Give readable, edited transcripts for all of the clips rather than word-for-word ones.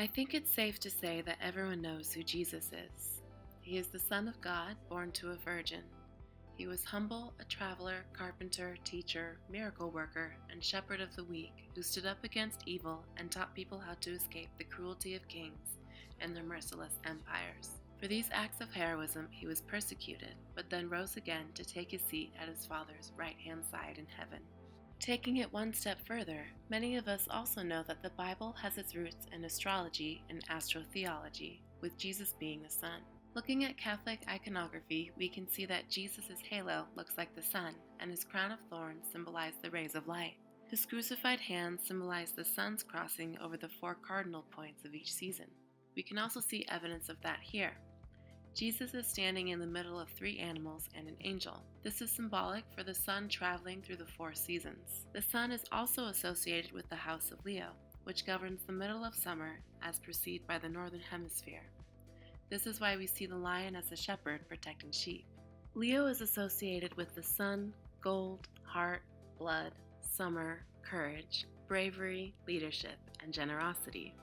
I think it's safe to say that everyone knows who Jesus is. He is the Son of God, born to a virgin. He was humble, a traveler, carpenter, teacher, miracle worker, and shepherd of the weak, who stood up against evil and taught people how to escape the cruelty of kings and their merciless empires. For these acts of heroism he was persecuted, but then rose again to take his seat at his Father's right-hand side in heaven. Taking it one step further, many of us also know that the Bible has its roots in astrology and astrotheology, with Jesus being the sun. Looking at Catholic iconography, we can see that Jesus' halo looks like the sun, and his crown of thorns symbolize the rays of light. His crucified hands symbolize the sun's crossing over the 4 cardinal points of each season. We can also see evidence of that here. Jesus is standing in the middle of 3 animals and an angel. This is symbolic for the sun traveling through the 4 seasons. The sun is also associated with the house of Leo, which governs the middle of summer as perceived by the northern hemisphere. This is why we see the lion as a shepherd protecting sheep. Leo is associated with the sun, gold, heart, blood, summer, courage, bravery, leadership, and generosity.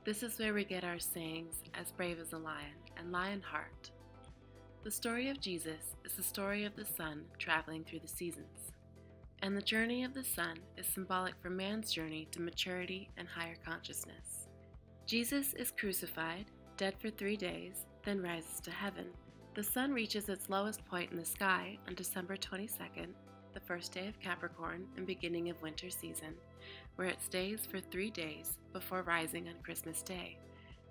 This is where we get our sayings, as brave as a lion and lion heart. The story of Jesus is the story of the sun traveling through the seasons. And the journey of the sun is symbolic for man's journey to maturity and higher consciousness. Jesus is crucified, dead for 3 days, then rises to heaven. The sun reaches its lowest point in the sky on December 22nd, the first day of Capricorn and beginning of winter season, where it stays for 3 days before rising on Christmas Day.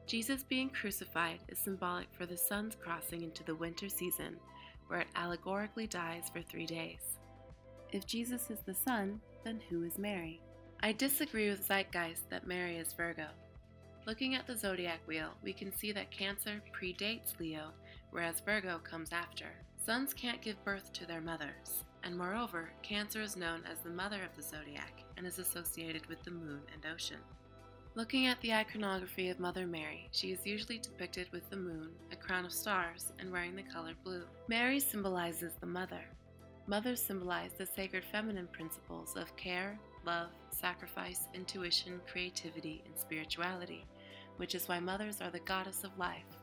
Jesus being crucified is symbolic for the sun's crossing into the winter season, where it allegorically dies for 3 days. If Jesus is the sun, then who is Mary? I disagree with Zeitgeist that Mary is Virgo. Looking at the zodiac wheel, we can see that Cancer predates Leo, whereas Virgo comes after. Sons can't give birth to their mothers, and moreover, Cancer is known as the mother of the zodiac and is associated with the moon and ocean. Looking at the iconography of Mother Mary, she is usually depicted with the moon, a crown of stars, and wearing the color blue. Mary symbolizes the mother. Mothers symbolize the sacred feminine principles of care, love, sacrifice, intuition, creativity, and spirituality, which is why mothers are the goddess of life.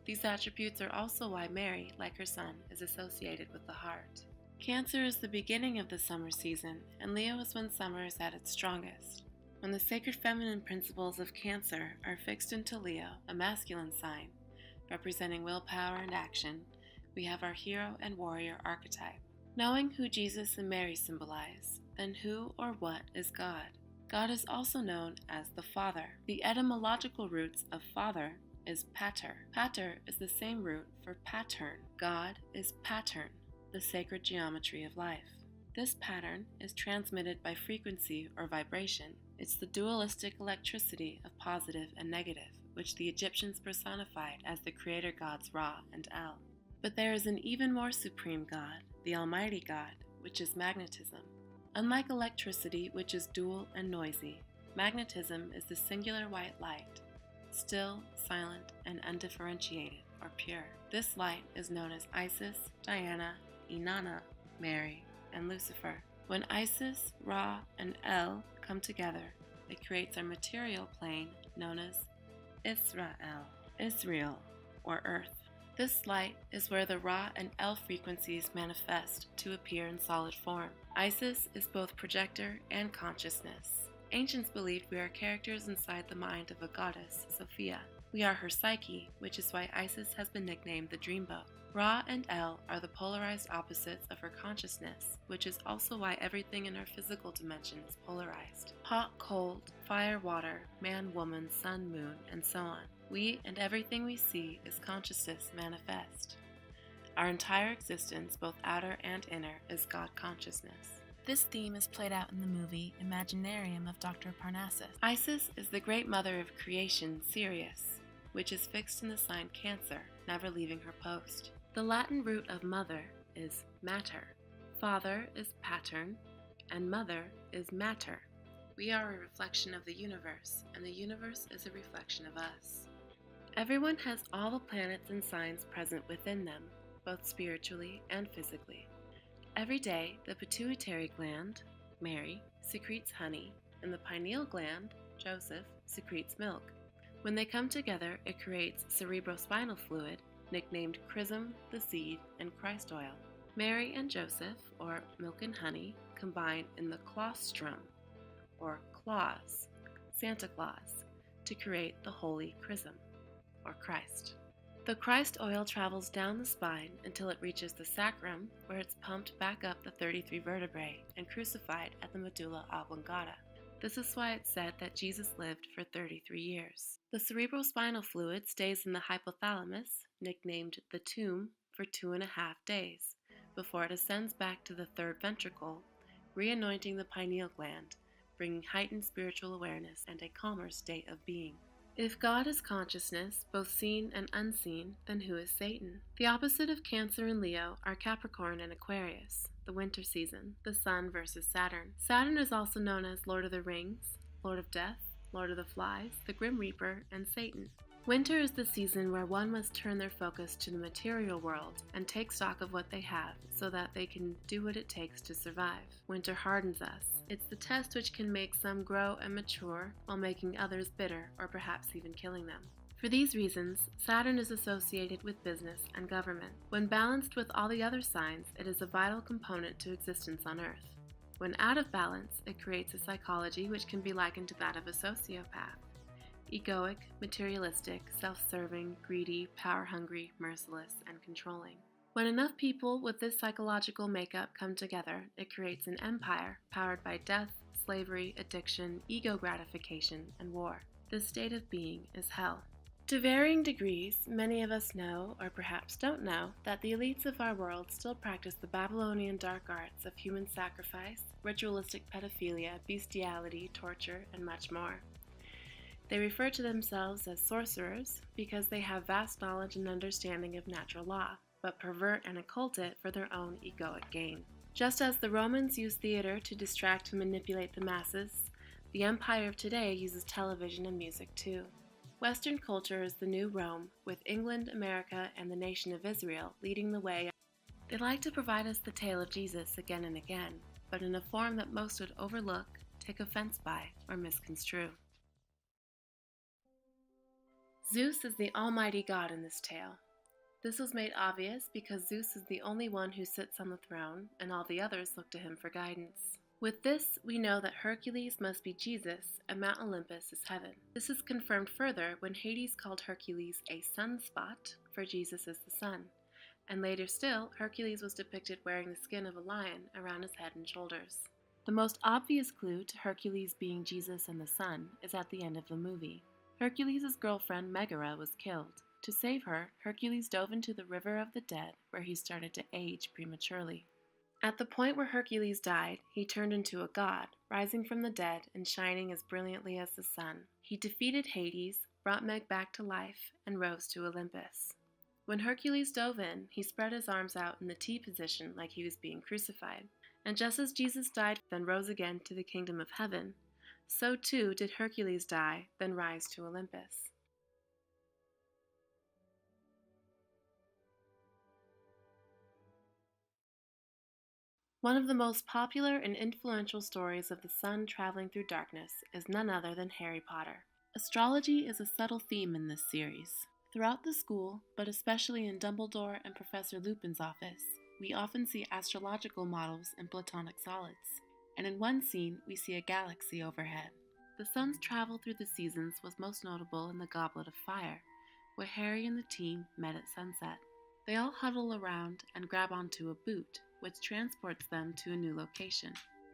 These attributes are also why Mary, like her son, is associated with the heart. Cancer is the beginning of the summer season, and Leo is when summer is at its strongest. When the sacred feminine principles of Cancer are fixed into Leo, a masculine sign, representing willpower and action, we have our hero and warrior archetype. Knowing who Jesus and Mary symbolize, then who or what is God? God is also known as the Father. The etymological roots of father is pater. Pater is the same root for pattern. God is pattern, the sacred geometry of life. This pattern is transmitted by frequency or vibration. It's the dualistic electricity of positive and negative, which the Egyptians personified as the creator gods Ra and El. But there is an even more supreme God, the Almighty God, which is magnetism. Unlike electricity, which is dual and noisy, magnetism is the singular white light, still, silent, and undifferentiated, or pure. This light is known as Isis, Diana, Inanna, Mary, and Lucifer. When Isis, Ra, and El come together, it creates our material plane known as Israel, or Earth. This light is where the Ra and El frequencies manifest to appear in solid form. Isis is both projector and consciousness. Ancients believed we are characters inside the mind of a goddess, Sophia. We are her psyche, which is why Isis has been nicknamed the dreamboat. Ra and El are the polarized opposites of her consciousness, which is also why everything in our physical dimension is polarized. Hot, cold, fire, water, man, woman, sun, moon, and so on. We and everything we see is consciousness manifest. Our entire existence, both outer and inner, is God consciousness. This theme is played out in the movie Imaginarium of Dr. Parnassus. Isis is the great mother of creation, Sirius, which is fixed in the sign Cancer, never leaving her post. The Latin root of mother is mater. Father is pattern, and mother is matter. We are a reflection of the universe, and the universe is a reflection of us. Everyone has all the planets and signs present within them, both spiritually and physically. Every day, the pituitary gland, Mary, secretes honey, and the pineal gland, Joseph, secretes milk. When they come together, it creates cerebrospinal fluid, nicknamed chrism, the seed, and Christ oil. Mary and Joseph, or milk and honey, combine in the claustrum, or claus, Santa Claus, to create the holy chrism, or Christ. The Christ oil travels down the spine until it reaches the sacrum, where it's pumped back up the 33 vertebrae and crucified at the medulla oblongata. This is why it's said that Jesus lived for 33 years. The cerebrospinal fluid stays in the hypothalamus, nicknamed the tomb, for 2.5 days, before it ascends back to the third ventricle, re-anointing the pineal gland, bringing heightened spiritual awareness and a calmer state of being. If God is consciousness, both seen and unseen, then who is Satan? The opposite of Cancer and Leo are Capricorn and Aquarius, the winter season, the Sun versus Saturn. Saturn is also known as Lord of the Rings, Lord of Death, Lord of the Flies, the Grim Reaper, and Satan. Winter is the season where one must turn their focus to the material world and take stock of what they have so that they can do what it takes to survive. Winter hardens us. It's the test which can make some grow and mature while making others bitter or perhaps even killing them. For these reasons, Saturn is associated with business and government. When balanced with all the other signs, it is a vital component to existence on Earth. When out of balance, it creates a psychology which can be likened to that of a sociopath. Egoic, materialistic, self-serving, greedy, power-hungry, merciless, and controlling. When enough people with this psychological makeup come together, it creates an empire powered by death, slavery, addiction, ego gratification, and war. This state of being is hell. To varying degrees, many of us know, or perhaps don't know, that the elites of our world still practice the Babylonian dark arts of human sacrifice, ritualistic pedophilia, bestiality, torture, and much more. They refer to themselves as sorcerers because they have vast knowledge and understanding of natural law, but pervert and occult it for their own egoic gain. Just as the Romans used theater to distract and manipulate the masses, the empire of today uses television and music too. Western culture is the new Rome, with England, America, and the nation of Israel leading the way. They like to provide us the tale of Jesus again and again, but in a form that most would overlook, take offense by, or misconstrue. Zeus is the almighty god in this tale. This was made obvious because Zeus is the only one who sits on the throne, and all the others look to him for guidance. With this, we know that Hercules must be Jesus, and Mount Olympus is heaven. This is confirmed further when Hades called Hercules a sunspot, for Jesus is the sun. And later still, Hercules was depicted wearing the skin of a lion around his head and shoulders. The most obvious clue to Hercules being Jesus and the sun is at the end of the movie. Hercules' girlfriend Megara was killed. To save her, Hercules dove into the river of the dead, where he started to age prematurely. At the point where Hercules died, he turned into a god, rising from the dead and shining as brilliantly as the sun. He defeated Hades, brought Meg back to life, and rose to Olympus. When Hercules dove in, he spread his arms out in the T position like he was being crucified. And just as Jesus died, then rose again to the kingdom of heaven, so too did Hercules die, then rise to Olympus. One of the most popular and influential stories of the sun traveling through darkness is none other than Harry Potter. Astrology is a subtle theme in this series. Throughout the school, but especially in Dumbledore and Professor Lupin's office, we often see astrological models in platonic solids. And in one scene, we see a galaxy overhead. The sun's travel through the seasons was most notable in the Goblet of Fire, where Harry and the team met at sunset. They all huddle around and grab onto a boot, which transports them to a new location.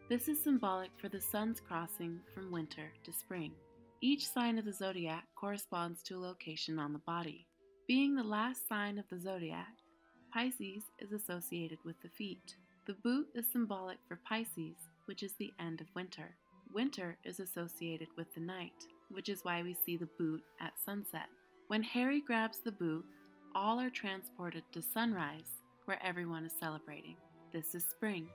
This is symbolic for the sun's crossing from winter to spring. Each sign of the zodiac corresponds to a location on the body. Being the last sign of the zodiac, Pisces is associated with the feet. The boot is symbolic for Pisces, which is the end of winter. Winter is associated with the night, which is why we see the boot at sunset. When Harry grabs the boot, all are transported to sunrise, where everyone is celebrating. This is spring.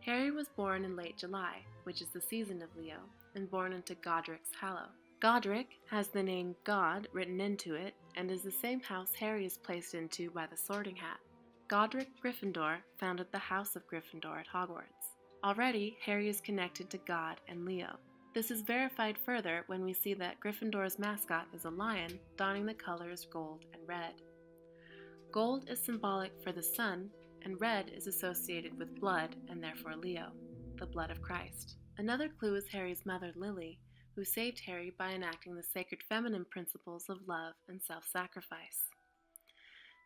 Harry was born in late July, which is the season of Leo, and born into Godric's Hallow. Godric has the name God written into it, and is the same house Harry is placed into by the Sorting Hat. Godric Gryffindor founded the House of Gryffindor at Hogwarts. Already, Harry is connected to God and Leo. This is verified further when we see that Gryffindor's mascot is a lion, donning the colors gold and red. Gold is symbolic for the sun, and red is associated with blood and therefore Leo, the blood of Christ. Another clue is Harry's mother, Lily, who saved Harry by enacting the sacred feminine principles of love and self-sacrifice.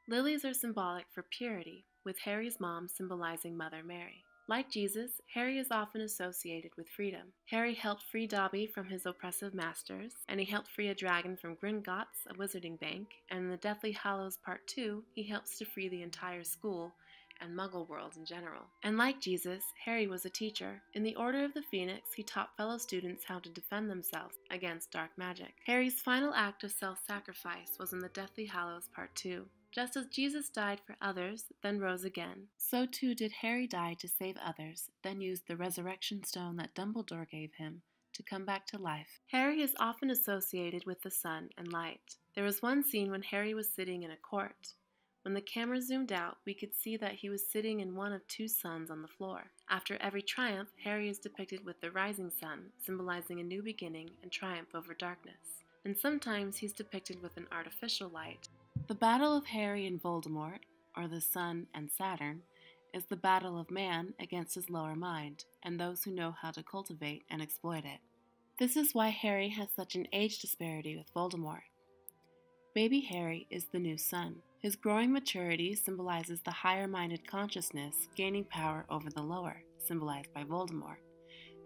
Lilies are symbolic for purity, with Harry's mom symbolizing Mother Mary. Like Jesus, Harry is often associated with freedom. Harry helped free Dobby from his oppressive masters, and he helped free a dragon from Gringotts, a wizarding bank, and in the Deathly Hallows Part 2, he helps to free the entire school and Muggle world in general. And like Jesus, Harry was a teacher. In the Order of the Phoenix, he taught fellow students how to defend themselves against dark magic. Harry's final act of self-sacrifice was in the Deathly Hallows Part 2. Just as Jesus died for others, then rose again, so too did Harry die to save others, then used the resurrection stone that Dumbledore gave him to come back to life. Harry is often associated with the sun and light. There was one scene when Harry was sitting in a court. When the camera zoomed out, we could see that he was sitting in one of two suns on the floor. After every triumph, Harry is depicted with the rising sun, symbolizing a new beginning and triumph over darkness. And sometimes he's depicted with an artificial light. The battle of Harry and Voldemort, or the Sun and Saturn, is the battle of man against his lower mind, and those who know how to cultivate and exploit it. This is why Harry has such an age disparity with Voldemort. Baby Harry is the new sun. His growing maturity symbolizes the higher-minded consciousness gaining power over the lower, symbolized by Voldemort,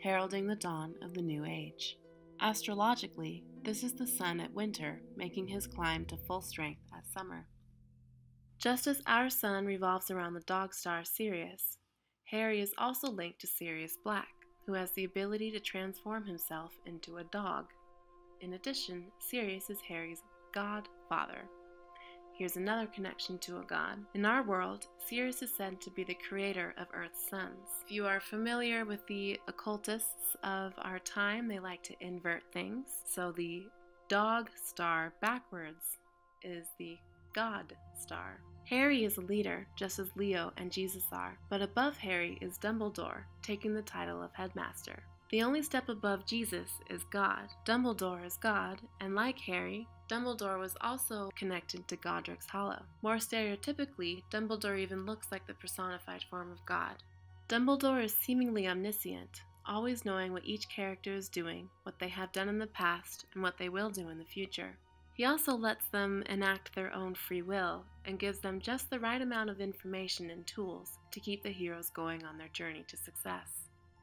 heralding the dawn of the new age. Astrologically, this is the sun at winter, making his climb to full strength at summer. Just as our sun revolves around the dog star Sirius, Harry is also linked to Sirius Black, who has the ability to transform himself into a dog. In addition, Sirius is Harry's godfather. Here's another connection to a god. In our world, Sirius is said to be the creator of Earth's suns. If you are familiar with the occultists of our time, they like to invert things. So the dog star backwards is the god star. Harry is a leader, just as Leo and Jesus are, but above Harry is Dumbledore, taking the title of headmaster. The only step above Jesus is God. Dumbledore is God, and like Harry, Dumbledore was also connected to Godric's Hollow. More stereotypically, Dumbledore even looks like the personified form of God. Dumbledore is seemingly omniscient, always knowing what each character is doing, what they have done in the past, and what they will do in the future. He also lets them enact their own free will, and gives them just the right amount of information and tools to keep the heroes going on their journey to success.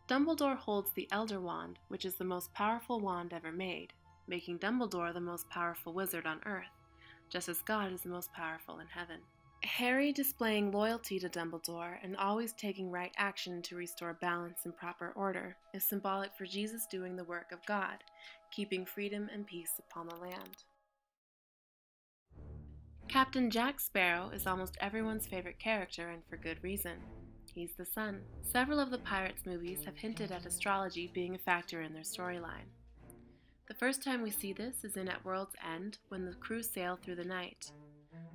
Dumbledore holds the Elder Wand, which is the most powerful wand ever made, making Dumbledore the most powerful wizard on Earth, just as God is the most powerful in heaven. Harry displaying loyalty to Dumbledore and always taking right action to restore balance and proper order is symbolic for Jesus doing the work of God, keeping freedom and peace upon the land. Captain Jack Sparrow is almost everyone's favorite character, and for good reason. He's the sun. Several of the Pirates movies have hinted at astrology being a factor in their storyline. The first time we see this is in At World's End, when the crew sail through the night.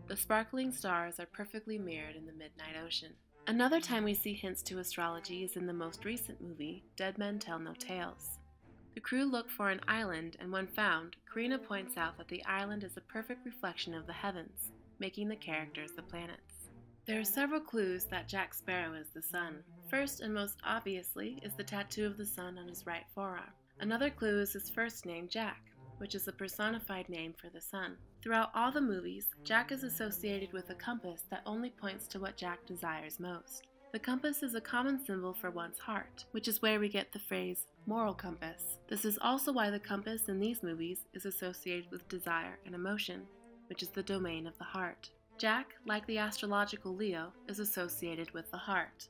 The sparkling stars are perfectly mirrored in the midnight ocean. Another time we see hints to astrology is in the most recent movie, Dead Men Tell No Tales. The crew look for an island, and when found, Karina points out that the island is a perfect reflection of the heavens, making the characters the planets. There are several clues that Jack Sparrow is the sun. First and most obviously is the tattoo of the sun on his right forearm. Another clue is his first name, Jack, which is a personified name for the sun. Throughout all the movies, Jack is associated with a compass that only points to what Jack desires most. The compass is a common symbol for one's heart, which is where we get the phrase moral compass. This is also why the compass in these movies is associated with desire and emotion, which is the domain of the heart. Jack, like the astrological Leo, is associated with the heart.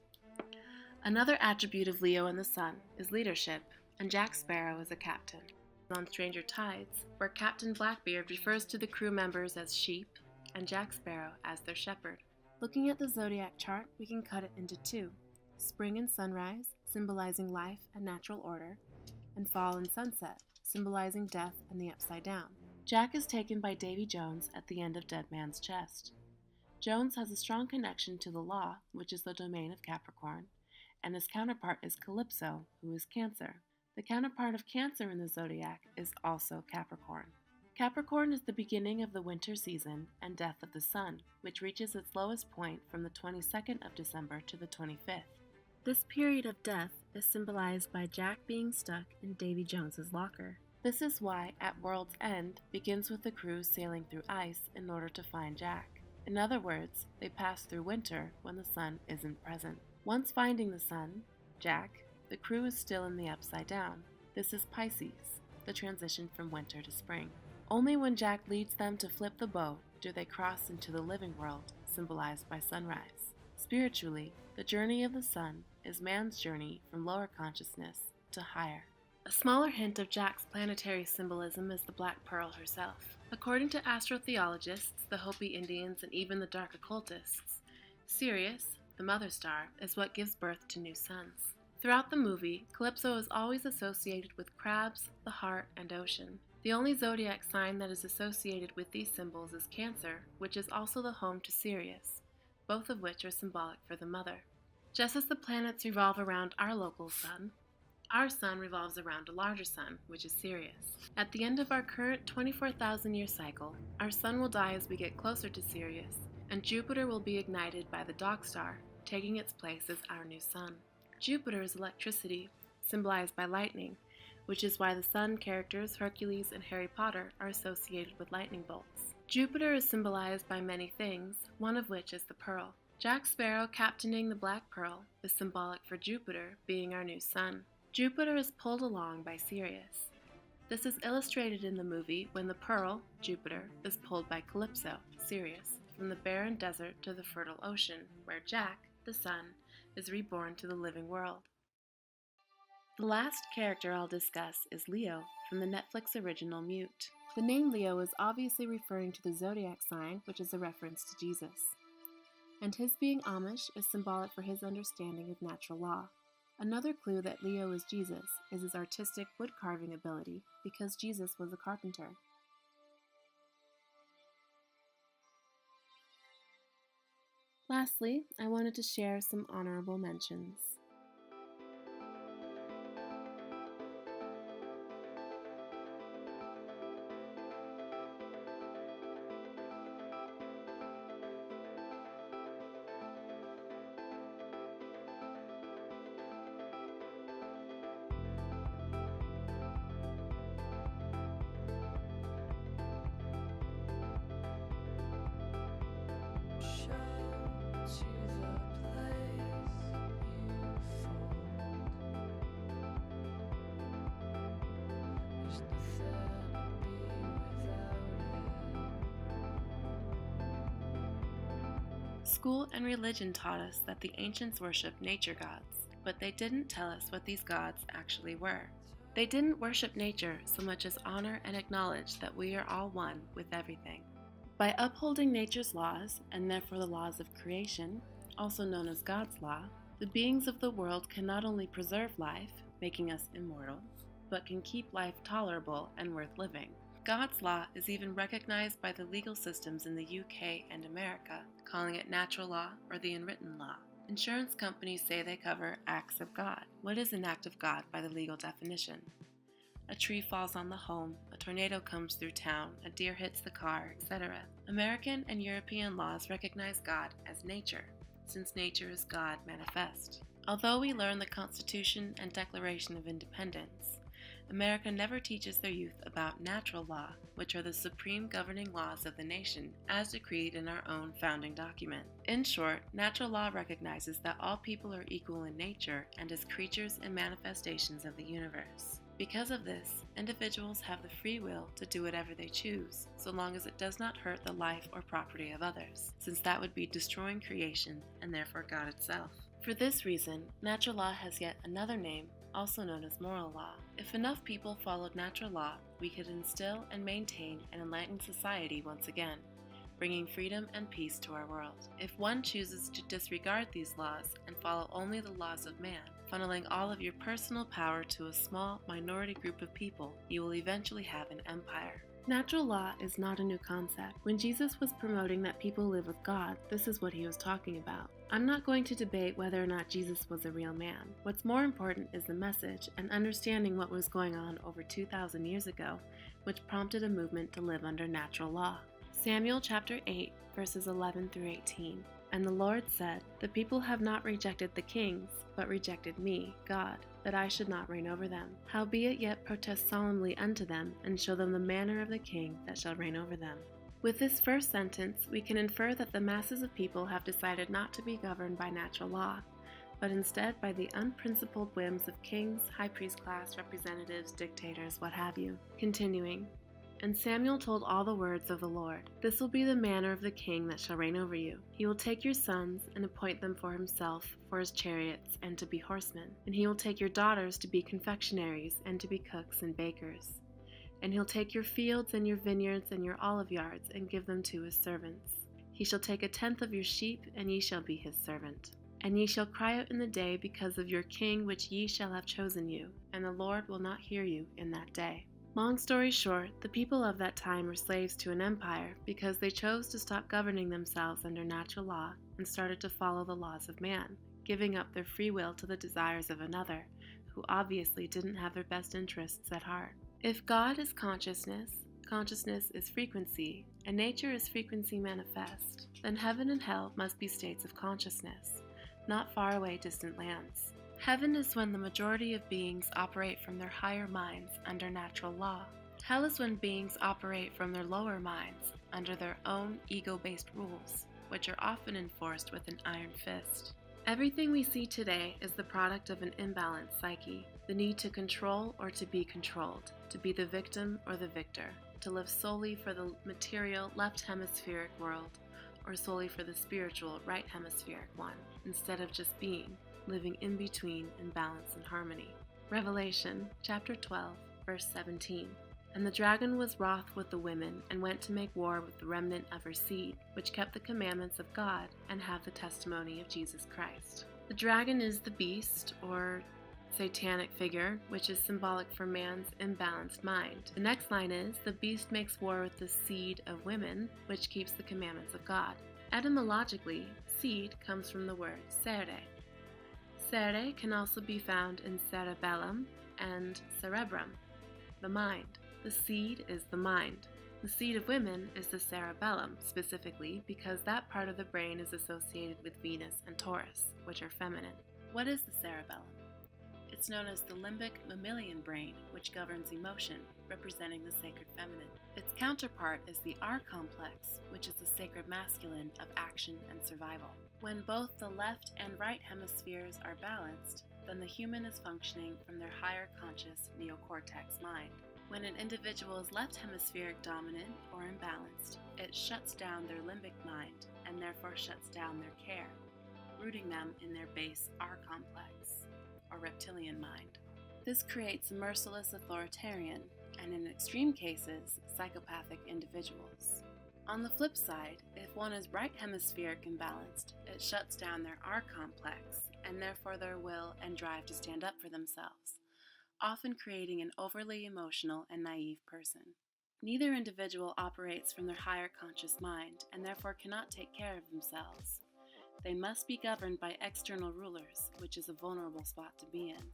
Another attribute of Leo and the sun is leadership, and Jack Sparrow is a captain. On Stranger Tides, where Captain Blackbeard refers to the crew members as sheep, and Jack Sparrow as their shepherd. Looking at the zodiac chart, we can cut it into two: spring and sunrise, symbolizing life and natural order, and fall and sunset, symbolizing death and the upside down. Jack is taken by Davy Jones at the end of Dead Man's Chest. Jones has a strong connection to the law, which is the domain of Capricorn, and his counterpart is Calypso, who is Cancer. The counterpart of Cancer in the zodiac is also Capricorn. Capricorn is the beginning of the winter season and death of the sun, which reaches its lowest point from the 22nd of December to the 25th. This period of death is symbolized by Jack being stuck in Davy Jones's locker. This is why At World's End begins with the crew sailing through ice in order to find Jack. In other words, they pass through winter when the sun isn't present. Once finding the sun, Jack, the crew is still in the upside down. This is Pisces, the transition from winter to spring. Only when Jack leads them to flip the boat do they cross into the living world, symbolized by sunrise. Spiritually, the journey of the sun is man's journey from lower consciousness to higher. A smaller hint of Jack's planetary symbolism is the Black Pearl herself. According to astrotheologists, the Hopi Indians, and even the dark occultists, Sirius, the mother star, is what gives birth to new suns. Throughout the movie, Calypso is always associated with crabs, the heart, and ocean. The only zodiac sign that is associated with these symbols is Cancer, which is also the home to Sirius, both of which are symbolic for the mother. Just as the planets revolve around our local sun, our sun revolves around a larger sun, which is Sirius. At the end of our current 24,000-year cycle, our sun will die as we get closer to Sirius, and Jupiter will be ignited by the dog star, taking its place as our new sun. Jupiter is electricity, symbolized by lightning, which is why the sun characters Hercules and Harry Potter are associated with lightning bolts. Jupiter is symbolized by many things, one of which is the pearl. Jack Sparrow captaining the Black Pearl is symbolic for Jupiter being our new sun. Jupiter is pulled along by Sirius. This is illustrated in the movie when the pearl, Jupiter, is pulled by Calypso, Sirius, from the barren desert to the fertile ocean, where Jack, the sun, is reborn to the living world. The last character I'll discuss is Leo from the Netflix original Mute. The name Leo is obviously referring to the zodiac sign, which is a reference to Jesus. And his being Amish is symbolic for his understanding of natural law. Another clue that Leo is Jesus is his artistic wood carving ability, because Jesus was a carpenter. Lastly, I wanted to share some honorable mentions. School and religion taught us that the ancients worshipped nature gods, but they didn't tell us what these gods actually were. They didn't worship nature so much as honor and acknowledge that we are all one with everything. By upholding nature's laws, and therefore the laws of creation, also known as God's law, the beings of the world can not only preserve life, making us immortal, but can keep life tolerable and worth living. God's law is even recognized by the legal systems in the UK and America, calling it natural law or the unwritten law. Insurance companies say they cover acts of God. What is an act of God by the legal definition? A tree falls on the home, a tornado comes through town, a deer hits the car, etc. American and European laws recognize God as nature, since nature is God manifest. Although we learn the Constitution and Declaration of Independence, America never teaches their youth about natural law, which are the supreme governing laws of the nation, as decreed in our own founding document. In short, natural law recognizes that all people are equal in nature and as creatures and manifestations of the universe. Because of this, individuals have the free will to do whatever they choose, so long as it does not hurt the life or property of others, since that would be destroying creation and therefore God itself. For this reason, natural law has yet another name, also known as moral law. If enough people followed natural law, we could instill and maintain an enlightened society once again, bringing freedom and peace to our world. If one chooses to disregard these laws and follow only the laws of man, funneling all of your personal power to a small minority group of people, you will eventually have an empire. Natural law is not a new concept. When Jesus was promoting that people live with God, this is what he was talking about. I'm not going to debate whether or not Jesus was a real man. What's more important is the message and understanding what was going on over 2,000 years ago, which prompted a movement to live under natural law. Samuel chapter 8, verses 11 through 18. And the Lord said, "The people have not rejected the kings, but rejected me, God, that I should not reign over them. Howbeit yet protest solemnly unto them, and show them the manner of the king that shall reign over them." With this first sentence, we can infer that the masses of people have decided not to be governed by natural law, but instead by the unprincipled whims of kings, high priest class, representatives, dictators, what have you. Continuing. And Samuel told all the words of the Lord. This will be the manner of the king that shall reign over you. He will take your sons and appoint them for himself, for his chariots, and to be horsemen. And he will take your daughters to be confectionaries, and to be cooks and bakers. And he'll take your fields and your vineyards and your olive yards, and give them to his servants. He shall take 1/10 of your sheep, and ye shall be his servant. And ye shall cry out in the day because of your king which ye shall have chosen you, and the Lord will not hear you in that day. Long story short, the people of that time were slaves to an empire because they chose to stop governing themselves under natural law and started to follow the laws of man, giving up their free will to the desires of another, who obviously didn't have their best interests at heart. If God is consciousness, consciousness is frequency, and nature is frequency manifest, then heaven and hell must be states of consciousness, not faraway distant lands. Heaven is when the majority of beings operate from their higher minds under natural law. Hell is when beings operate from their lower minds under their own ego-based rules, which are often enforced with an iron fist. Everything we see today is the product of an imbalanced psyche, the need to control or to be controlled, to be the victim or the victor, to live solely for the material left hemispheric world, or solely for the spiritual right hemispheric one, instead of just being, living in between in balance and harmony. Revelation chapter 12, verse 17. And the dragon was wroth with the women, and went to make war with the remnant of her seed, which kept the commandments of God, and have the testimony of Jesus Christ. The dragon is the beast, or satanic figure, which is symbolic for man's imbalanced mind. The next line is, the beast makes war with the seed of women, which keeps the commandments of God. Etymologically, seed comes from the word cere. Cere can also be found in cerebellum and cerebrum, the mind. The seed is the mind. The seed of women is the cerebellum, specifically because that part of the brain is associated with Venus and Taurus, which are feminine. What is the cerebellum? It's known as the limbic mammalian brain, which governs emotion, representing the sacred feminine. Its counterpart is the R complex, which is the sacred masculine of action and survival. When both the left and right hemispheres are balanced, then the human is functioning from their higher conscious neocortex mind. When an individual is left hemispheric dominant or imbalanced, it shuts down their limbic mind and therefore shuts down their care, rooting them in their base R complex, or reptilian mind. This creates a merciless authoritarian, and in extreme cases, psychopathic individuals. On the flip side, if one is right hemispheric imbalanced, it shuts down their R complex, and therefore their will and drive to stand up for themselves, often creating an overly emotional and naive person. Neither individual operates from their higher conscious mind, and therefore cannot take care of themselves. They must be governed by external rulers, which is a vulnerable spot to be in.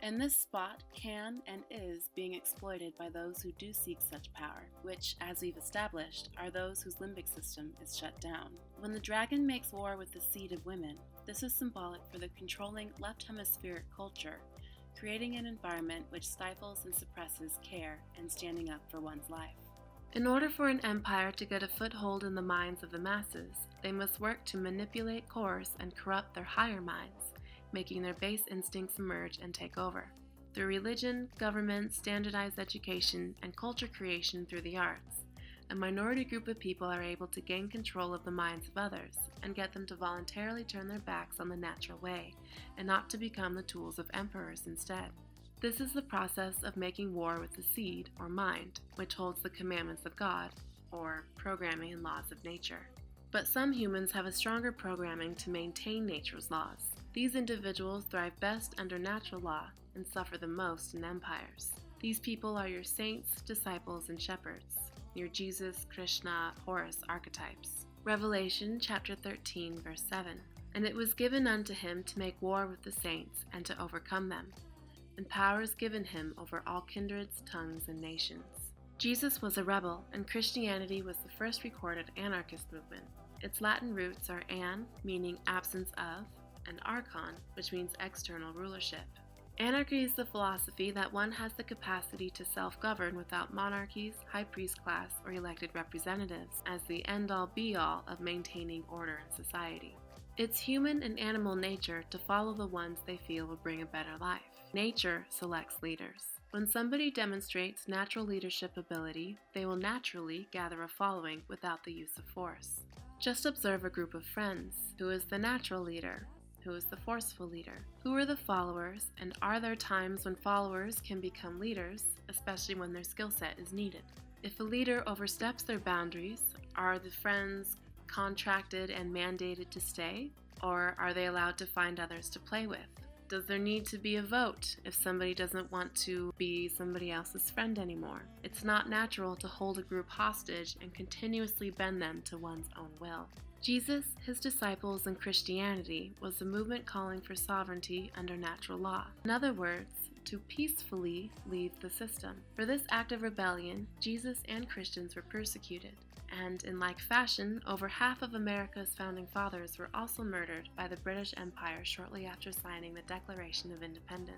And this spot can and is being exploited by those who do seek such power, which, as we've established, are those whose limbic system is shut down. When the dragon makes war with the seed of women, this is symbolic for the controlling left hemispheric culture, creating an environment which stifles and suppresses care and standing up for one's life. In order for an empire to get a foothold in the minds of the masses, they must work to manipulate, coerce, and corrupt their higher minds, making their base instincts emerge and take over. Through religion, government, standardized education, and culture creation through the arts, a minority group of people are able to gain control of the minds of others and get them to voluntarily turn their backs on the natural way and not to become the tools of emperors instead. This is the process of making war with the seed, or mind, which holds the commandments of God, or programming and laws of nature. But some humans have a stronger programming to maintain nature's laws. These individuals thrive best under natural law and suffer the most in empires. These people are your saints, disciples, and shepherds. your Jesus, Krishna, Horus archetypes. Revelation chapter 13, verse 7. And it was given unto him to make war with the saints, and to overcome them. And power is given him over all kindreds, tongues, and nations. Jesus was a rebel, and Christianity was the first recorded anarchist movement. Its Latin roots are an, meaning absence of, and archon, which means external rulership. Anarchy is the philosophy that one has the capacity to self-govern without monarchies, high priest class, or elected representatives as the end-all be-all of maintaining order in society. It's human and animal nature to follow the ones they feel will bring a better life. Nature selects leaders. When somebody demonstrates natural leadership ability, they will naturally gather a following without the use of force. Just observe a group of friends. Who is the natural leader? Who is the forceful leader? Who are the followers, and are there times when followers can become leaders, especially when their skill set is needed? If a leader oversteps their boundaries, are the friends contracted and mandated to stay, or are they allowed to find others to play with? Does there need to be a vote if somebody doesn't want to be somebody else's friend anymore? It's not natural to hold a group hostage and continuously bend them to one's own will. Jesus, his disciples, and Christianity was a movement calling for sovereignty under natural law. In other words, to peacefully leave the system. For this act of rebellion, Jesus and Christians were persecuted. And in like fashion, over half of America's founding fathers were also murdered by the British Empire shortly after signing the Declaration of Independence.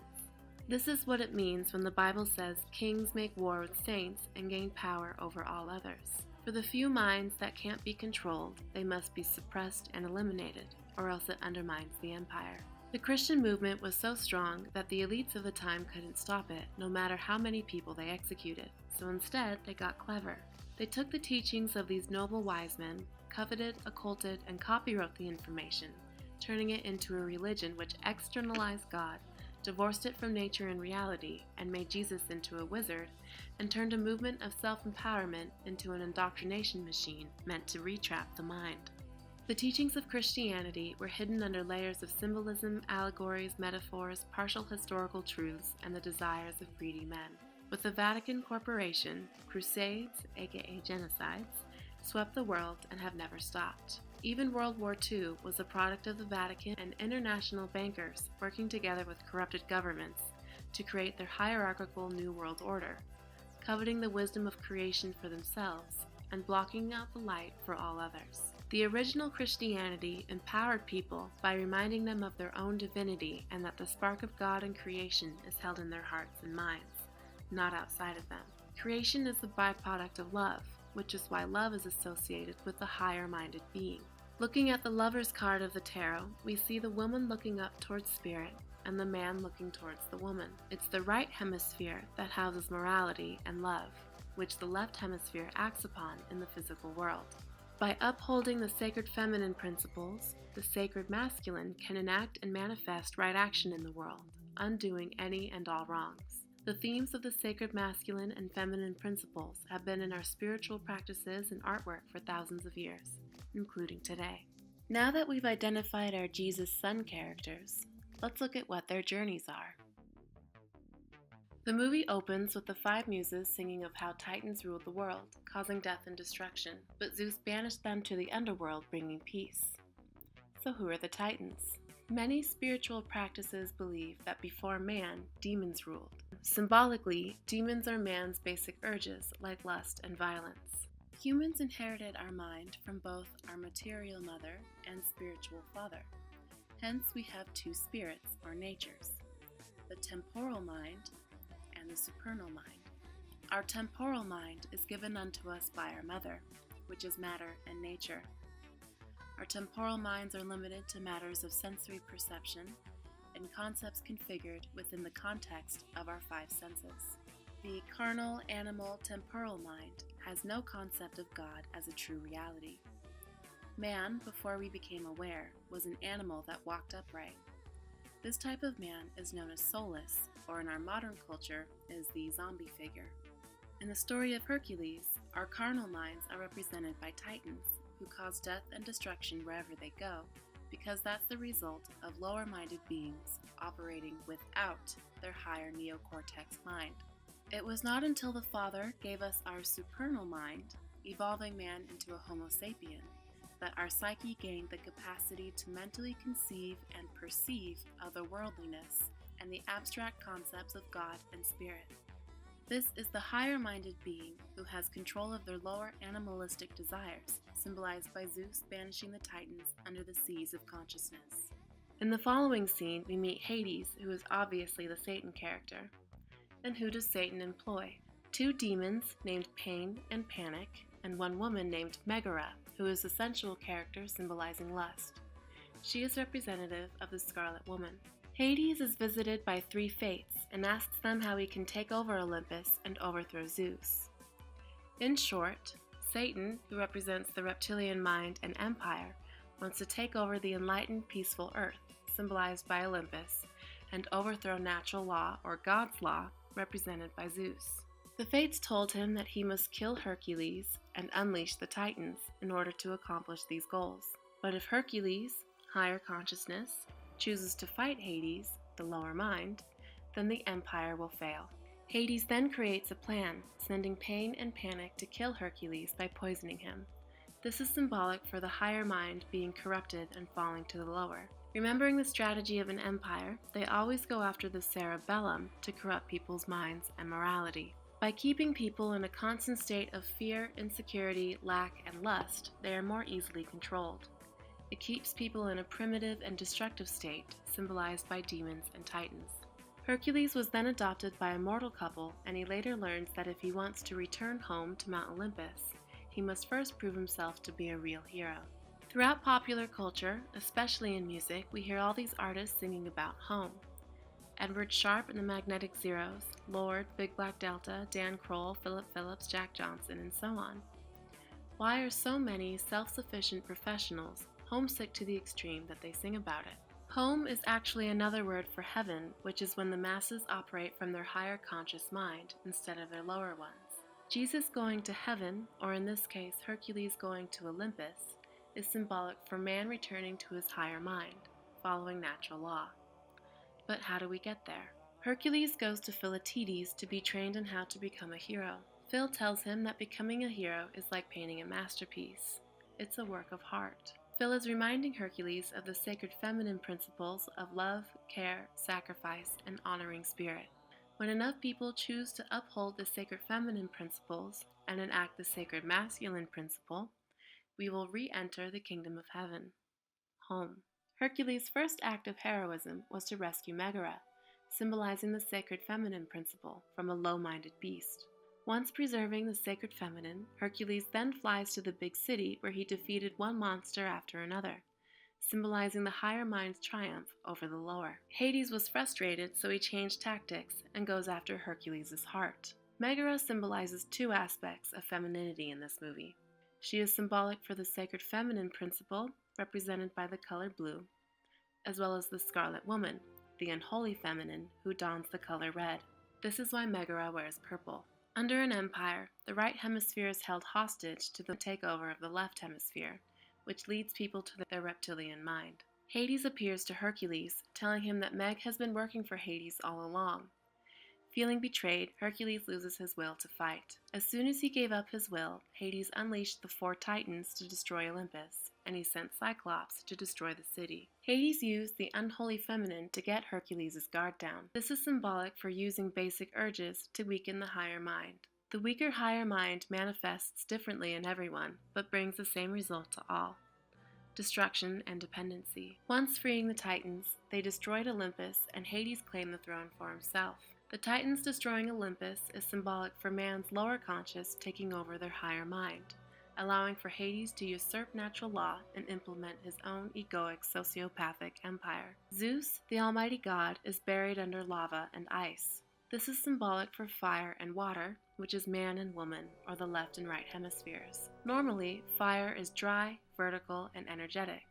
This is what it means when the Bible says kings make war with saints and gain power over all others. For the few minds that can't be controlled, they must be suppressed and eliminated, or else it undermines the empire. The Christian movement was so strong that the elites of the time couldn't stop it, no matter how many people they executed. So instead, they got clever. They took the teachings of these noble wise men, coveted, occulted, and copywrote the information, turning it into a religion which externalized God, divorced it from nature and reality, and made Jesus into a wizard, and turned a movement of self-empowerment into an indoctrination machine meant to retrap the mind. The teachings of Christianity were hidden under layers of symbolism, allegories, metaphors, partial historical truths, and the desires of greedy men. With the Vatican Corporation, crusades, aka genocides, swept the world and have never stopped. Even World War II was a product of the Vatican and international bankers working together with corrupted governments to create their hierarchical New World Order, coveting the wisdom of creation for themselves and blocking out the light for all others. The original Christianity empowered people by reminding them of their own divinity and that the spark of God in creation is held in their hearts and minds, not outside of them. Creation is the byproduct of love, which is why love is associated with the higher-minded being. Looking at the Lover's card of the tarot, we see the woman looking up towards spirit and the man looking towards the woman. It's the right hemisphere that houses morality and love, which the left hemisphere acts upon in the physical world. By upholding the sacred feminine principles, the sacred masculine can enact and manifest right action in the world, undoing any and all wrongs. The themes of the sacred masculine and feminine principles have been in our spiritual practices and artwork for thousands of years, including today. Now that we've identified our Jesus Sun characters, let's look at what their journeys are. The movie opens with the five muses singing of how Titans ruled the world, causing death and destruction, but Zeus banished them to the underworld, bringing peace. So who are the Titans? Many spiritual practices believe that before man, demons ruled. Symbolically, demons are man's basic urges, like lust and violence. Humans inherited our mind from both our material mother and spiritual father. Hence, we have two spirits, or natures, the temporal mind and the supernal mind. Our temporal mind is given unto us by our mother, which is matter and nature. Our temporal minds are limited to matters of sensory perception and concepts configured within the context of our five senses. The carnal, animal, temporal mind has no concept of God as a true reality. Man, before we became aware, was an animal that walked upright. This type of man is known as soulless, or in our modern culture is the zombie figure. In the story of Hercules, our carnal minds are represented by titans, who cause death and destruction wherever they go, because that's the result of lower-minded beings operating without their higher neocortex mind. It was not until the Father gave us our supernal mind, evolving man into a Homo sapien, that our psyche gained the capacity to mentally conceive and perceive otherworldliness and the abstract concepts of God and Spirit. This is the higher-minded being who has control of their lower animalistic desires, symbolized by Zeus banishing the Titans under the seas of consciousness. In the following scene, we meet Hades, who is obviously the Satan character. And who does Satan employ? 2 demons named Pain and Panic, and 1 woman named Megara, who is the sensual character symbolizing lust. She is representative of the Scarlet Woman. Hades is visited by 3 fates and asks them how he can take over Olympus and overthrow Zeus. In short, Satan, who represents the reptilian mind and empire, wants to take over the enlightened, peaceful earth, symbolized by Olympus, and overthrow natural law, or God's law, represented by Zeus. The fates told him that he must kill Hercules and unleash the Titans in order to accomplish these goals. But if Hercules, higher consciousness, chooses to fight Hades, the lower mind, then the empire will fail. Hades then creates a plan, sending Pain and Panic to kill Hercules by poisoning him. This is symbolic for the higher mind being corrupted and falling to the lower. Remembering the strategy of an empire, they always go after the cerebellum to corrupt people's minds and morality. By keeping people in a constant state of fear, insecurity, lack, and lust, they are more easily controlled. It keeps people in a primitive and destructive state, symbolized by demons and titans. Hercules was then adopted by a mortal couple, and he later learns that if he wants to return home to Mount Olympus, he must first prove himself to be a real hero. Throughout popular culture, especially in music, we hear all these artists singing about home. Edward Sharpe and the Magnetic Zeros, Lord, Big Black Delta, Dan Kroll, Philip Phillips, Jack Johnson, and so on. Why are so many self-sufficient professionals homesick to the extreme that they sing about it? Home is actually another word for heaven, which is when the masses operate from their higher conscious mind instead of their lower ones. Jesus going to heaven, or in this case Hercules going to Olympus, is symbolic for man returning to his higher mind, following natural law. But how do we get there? Hercules goes to Philoctetes to be trained in how to become a hero. Phil tells him that becoming a hero is like painting a masterpiece. It's a work of heart. Phil is reminding Hercules of the sacred feminine principles of love, care, sacrifice, and honoring spirit. When enough people choose to uphold the sacred feminine principles and enact the sacred masculine principle, we will re-enter the kingdom of heaven, home. Hercules' first act of heroism was to rescue Megara, symbolizing the sacred feminine principle from a low-minded beast. Once preserving the sacred feminine, Hercules then flies to the big city where he defeated one monster after another, symbolizing the higher mind's triumph over the lower. Hades was frustrated, so he changed tactics and goes after Hercules' heart. Megara symbolizes 2 aspects of femininity in this movie. She is symbolic for the sacred feminine principle, represented by the color blue, as well as the Scarlet Woman, the unholy feminine, who dons the color red. This is why Megara wears purple. Under an empire, the right hemisphere is held hostage to the takeover of the left hemisphere, which leads people to their reptilian mind. Hades appears to Hercules, telling him that Meg has been working for Hades all along. Feeling betrayed, Hercules loses his will to fight. As soon as he gave up his will, Hades unleashed the 4 Titans to destroy Olympus, and he sent Cyclops to destroy the city. Hades used the unholy feminine to get Hercules' guard down. This is symbolic for using basic urges to weaken the higher mind. The weaker higher mind manifests differently in everyone, but brings the same result to all: destruction and dependency. Once freeing the Titans, they destroyed Olympus, and Hades claimed the throne for himself. The Titans destroying Olympus is symbolic for man's lower conscious taking over their higher mind, allowing for Hades to usurp natural law and implement his own egoic sociopathic empire. Zeus, the almighty god, is buried under lava and ice. This is symbolic for fire and water, which is man and woman, or the left and right hemispheres. Normally, fire is dry, vertical, and energetic.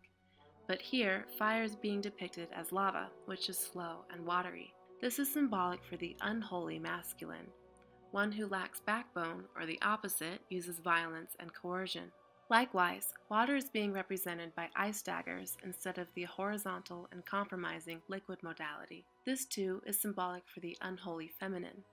But here, fire is being depicted as lava, which is slow and watery. This is symbolic for the unholy masculine, one who lacks backbone, or the opposite, uses violence and coercion. Likewise, water is being represented by ice daggers instead of the horizontal and compromising liquid modality. This too is symbolic for the unholy feminine.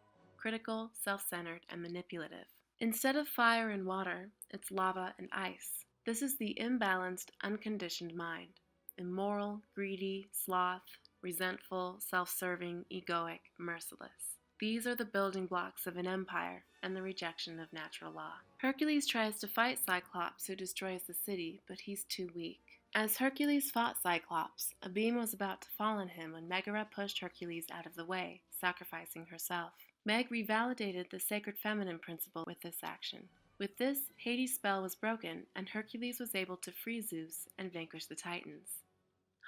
critical, self-centered, and manipulative. Instead of fire and water, it's lava and ice. This is the imbalanced, unconditioned mind. Immoral, greedy, sloth, resentful, self-serving, egoic, merciless. These are the building blocks of an empire and the rejection of natural law. Hercules tries to fight Cyclops, who destroys the city, but he's too weak. As Hercules fought Cyclops, a beam was about to fall on him when Megara pushed Hercules out of the way, sacrificing herself. Meg revalidated the sacred feminine principle with this action. With this, Hades' spell was broken, and Hercules was able to free Zeus and vanquish the Titans.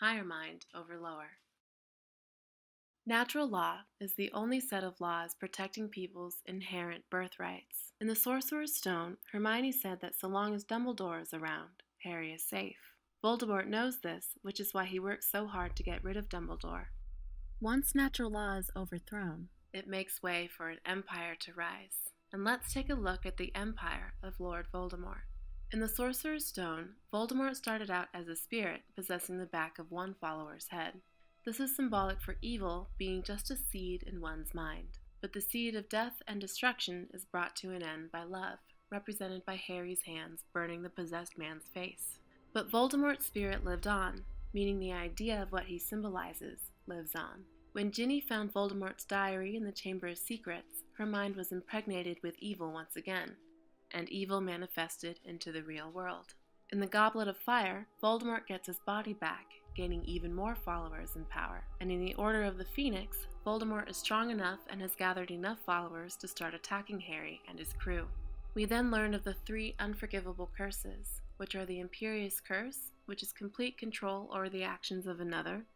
Higher mind over lower. Natural law is the only set of laws protecting people's inherent birthrights. In the Sorcerer's Stone, Hermione said that so long as Dumbledore is around, Harry is safe. Voldemort knows this, which is why he works so hard to get rid of Dumbledore. Once natural law is overthrown, it makes way for an empire to rise. And let's take a look at the empire of Lord Voldemort. In the Sorcerer's Stone, Voldemort started out as a spirit possessing the back of one follower's head. This is symbolic for evil being just a seed in one's mind. But the seed of death and destruction is brought to an end by love, represented by Harry's hands burning the possessed man's face. But Voldemort's spirit lived on, meaning the idea of what he symbolizes lives on. When Ginny found Voldemort's diary in the Chamber of Secrets, her mind was impregnated with evil once again, and evil manifested into the real world. In the Goblet of Fire, Voldemort gets his body back, gaining even more followers and power. And in the Order of the Phoenix, Voldemort is strong enough and has gathered enough followers to start attacking Harry and his crew. We then learn of the 3 unforgivable curses, which are the Imperious Curse, which is complete control over the actions of another,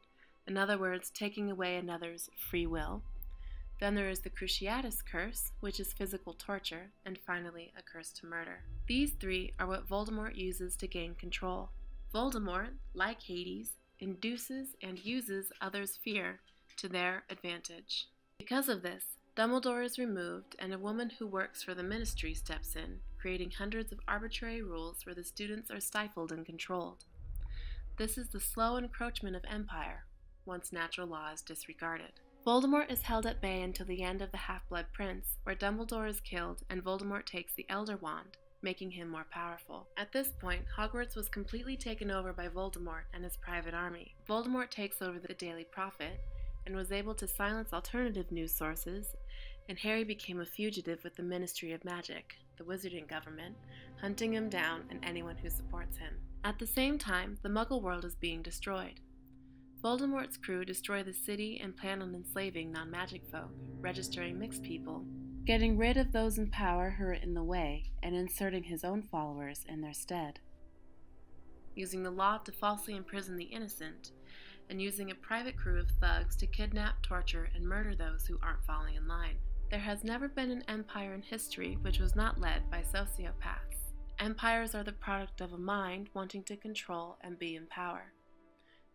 in other words, taking away another's free will. Then there is the Cruciatus Curse, which is physical torture, and finally a curse to murder. These 3 are what Voldemort uses to gain control. Voldemort, like Hades, induces and uses others' fear to their advantage. Because of this, Dumbledore is removed and a woman who works for the Ministry steps in, creating hundreds of arbitrary rules where the students are stifled and controlled. This is the slow encroachment of empire, once natural law is disregarded. Voldemort is held at bay until the end of the Half-Blood Prince, where Dumbledore is killed and Voldemort takes the Elder Wand, making him more powerful. At this point, Hogwarts was completely taken over by Voldemort and his private army. Voldemort takes over the Daily Prophet and was able to silence alternative news sources, and Harry became a fugitive with the Ministry of Magic, the wizarding government, hunting him down and anyone who supports him. At the same time, the Muggle world is being destroyed. Voldemort's crew destroy the city and plan on enslaving non-magic folk, registering mixed people, getting rid of those in power who are in the way, and inserting his own followers in their stead. Using the law to falsely imprison the innocent, and using a private crew of thugs to kidnap, torture, and murder those who aren't falling in line. There has never been an empire in history which was not led by sociopaths. Empires are the product of a mind wanting to control and be in power.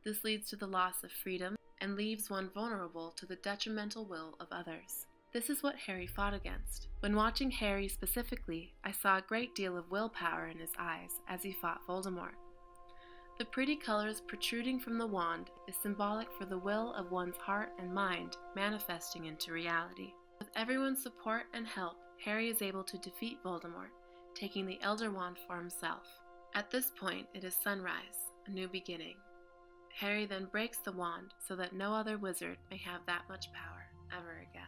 This leads to the loss of freedom and leaves one vulnerable to the detrimental will of others. This is what Harry fought against. When watching Harry specifically, I saw a great deal of willpower in his eyes as he fought Voldemort. The pretty colors protruding from the wand is symbolic for the will of one's heart and mind manifesting into reality. With everyone's support and help, Harry is able to defeat Voldemort, taking the Elder Wand for himself. At this point, it is sunrise, a new beginning. Harry then breaks the wand so that no other wizard may have that much power ever again.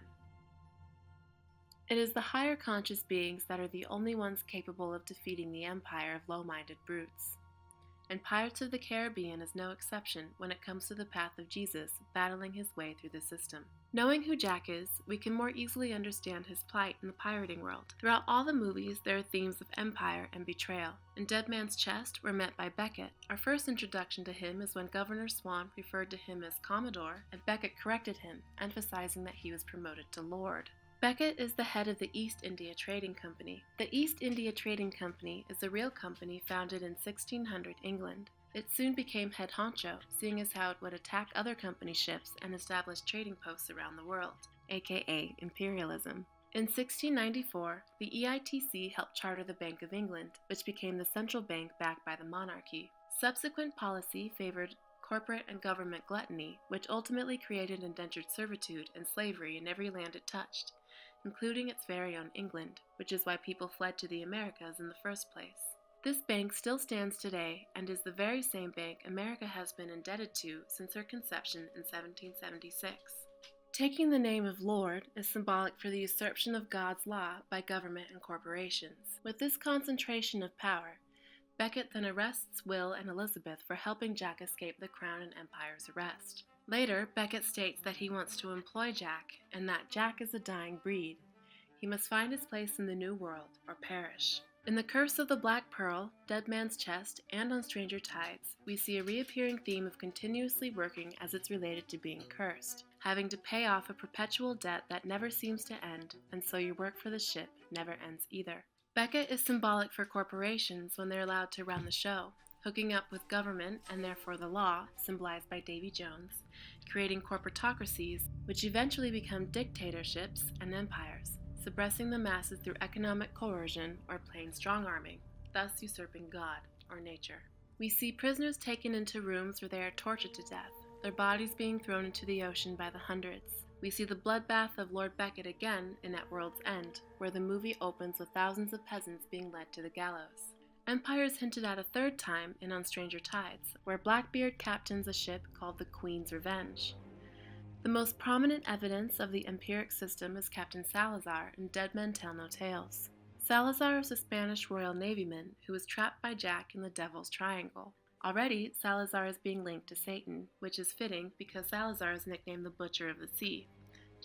It is the higher conscious beings that are the only ones capable of defeating the empire of low-minded brutes. And Pirates of the Caribbean is no exception when it comes to the path of Jesus battling his way through the system. Knowing who Jack is, we can more easily understand his plight in the pirating world. Throughout all the movies, there are themes of empire and betrayal. In Dead Man's Chest, we're met by Beckett. Our first introduction to him is when Governor Swan referred to him as Commodore, and Beckett corrected him, emphasizing that he was promoted to Lord. Beckett is the head of the East India Trading Company. The East India Trading Company is a real company founded in 1600 England. It soon became head honcho, seeing as how it would attack other company ships and establish trading posts around the world, aka imperialism. In 1694, the EITC helped charter the Bank of England, which became the central bank backed by the monarchy. Subsequent policy favored corporate and government gluttony, which ultimately created indentured servitude and slavery in every land it touched, including its very own England, which is why people fled to the Americas in the first place. This bank still stands today and is the very same bank America has been indebted to since her conception in 1776. Taking the name of Lord is symbolic for the usurpation of God's law by government and corporations. With this concentration of power, Becket then arrests Will and Elizabeth for helping Jack escape the Crown and Empire's arrest. Later, Becket states that he wants to employ Jack and that Jack is a dying breed. He must find his place in the New World or perish. In The Curse of the Black Pearl, Dead Man's Chest, and on Stranger Tides, we see a reappearing theme of continuously working as it's related to being cursed, having to pay off a perpetual debt that never seems to end, and so your work for the ship never ends either. Becket is symbolic for corporations when they're allowed to run the show, hooking up with government and therefore the law, symbolized by Davy Jones, creating corporatocracies, which eventually become dictatorships and empires, suppressing the masses through economic coercion or plain strong-arming, thus usurping God or nature. We see prisoners taken into rooms where they are tortured to death, their bodies being thrown into the ocean by the hundreds. We see the bloodbath of Lord Becket again in At World's End, where the movie opens with thousands of peasants being led to the gallows. Empire is hinted at a third time in On Stranger Tides, where Blackbeard captains a ship called the Queen's Revenge. The most prominent evidence of the empiric system is Captain Salazar in Dead Men Tell No Tales. Salazar is a Spanish Royal Navyman who was trapped by Jack in the Devil's Triangle. Already, Salazar is being linked to Satan, which is fitting because Salazar is nicknamed the Butcher of the Sea,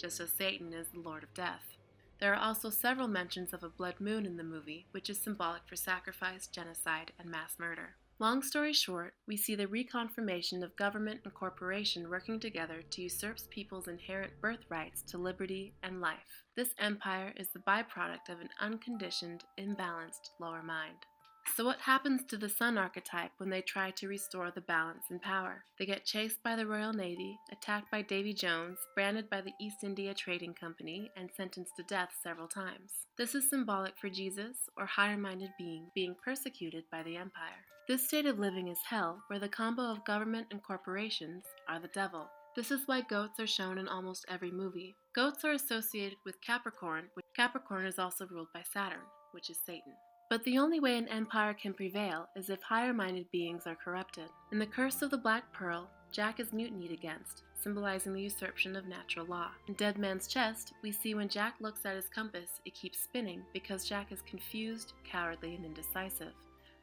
just as Satan is the Lord of Death. There are also several mentions of a blood moon in the movie, which is symbolic for sacrifice, genocide, and mass murder. Long story short, we see the reconfirmation of government and corporation working together to usurp people's inherent birthrights to liberty and life. This empire is the byproduct of an unconditioned, imbalanced lower mind. So what happens to the sun archetype when they try to restore the balance in power? They get chased by the Royal Navy, attacked by Davy Jones, branded by the East India Trading Company, and sentenced to death several times. This is symbolic for Jesus, or higher-minded being persecuted by the empire. This state of living is hell, where the combo of government and corporations are the devil. This is why goats are shown in almost every movie. Goats are associated with Capricorn, which Capricorn is also ruled by Saturn, which is Satan. But the only way an empire can prevail is if higher-minded beings are corrupted. In The Curse of the Black Pearl, Jack is mutinied against, symbolizing the usurpation of natural law. In Dead Man's Chest, we see when Jack looks at his compass, it keeps spinning because Jack is confused, cowardly, and indecisive,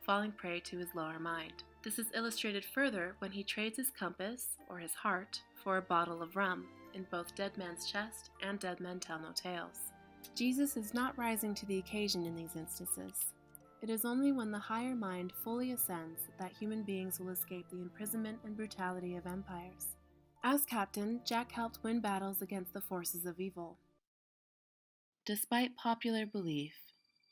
falling prey to his lower mind. This is illustrated further when he trades his compass, or his heart, for a bottle of rum, in both Dead Man's Chest and Dead Men Tell No Tales. Jesus is not rising to the occasion in these instances. It is only when the higher mind fully ascends that human beings will escape the imprisonment and brutality of empires. As captain, Jack helped win battles against the forces of evil. Despite popular belief,